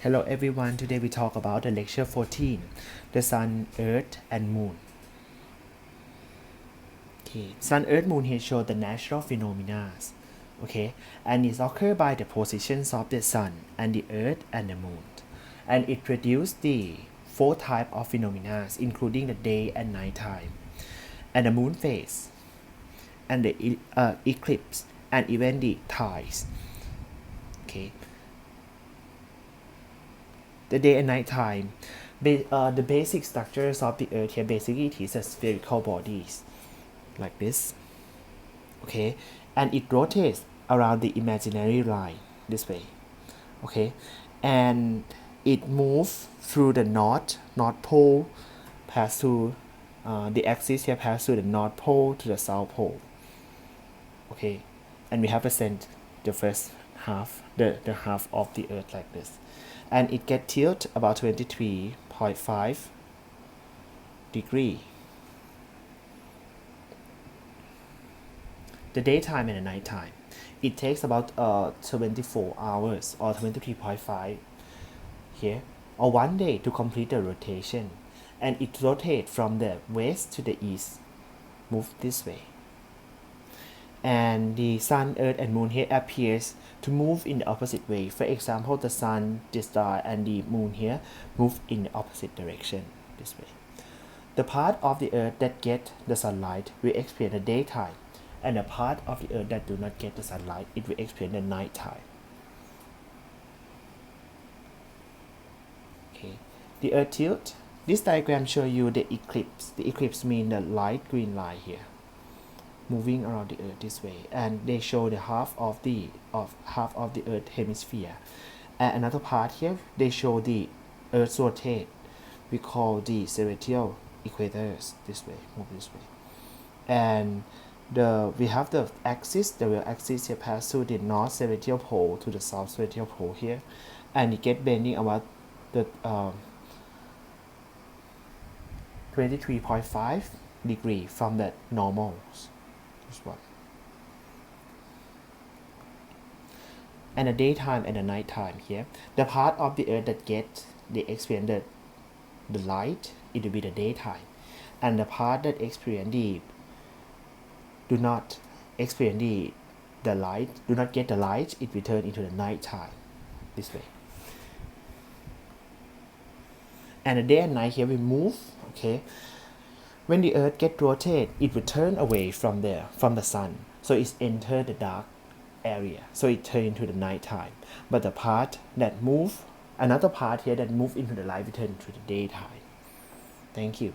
Hello everyone, today we talk about the lecture 14, the Sun, Earth and Moon. Okay, Sun, Earth, Moon here show the natural phenomena, okay, and it's occurred by the positions of the Sun and the Earth and the Moon. And it produces the four type of phenomena, including the day and night time, and the moon phase, and the eclipse, and even the tides. Okay. The day and night time. The basic structures of the earth here basically it is a spherical bodies like this, okay, and it rotates around the imaginary line this way, okay, and it moves through the north pole, pass through the axis here, pass through the north pole to the south pole, okay, and we have present the first half, the half of the earth like this, and it get tilt about 23.5 degree. The daytime and the nighttime, it takes about 24 hours or 23.5 here or 1 day to complete the rotation, and it rotates from the west to the east, move this way, and the sun, earth and moon here appears to move in the opposite way. For example, the sun, the star and the moon here move in the opposite direction this way. The part of the earth that get the sunlight will experience the daytime, and the part of the earth that do not get the sunlight, it will experience the nighttime. Okay, the earth tilt. This diagram shows you the eclipse. The eclipse means the light green line here moving around the earth this way, and they show the half of the earth hemisphere, and another part here they show the earth rotate. We call the celestial equators this way, move this way, and we have the axis, the real axis here pass through the north celestial pole to the south celestial pole here, and it get bending about the 23.5 degree from the normals. One. And the daytime and the nighttime here, the part of the earth that get they experience the light, it will be the daytime, and the part that experience the do not experience the light, do not get the light, it will turn into the nighttime this way. And the day and night here we move, okay. When the earth get rotate, it will turn away from the sun, so it's enter the dark area, so it turn into the night time. But the part that move, another part here that move into the light will turn into the daytime. Thank you.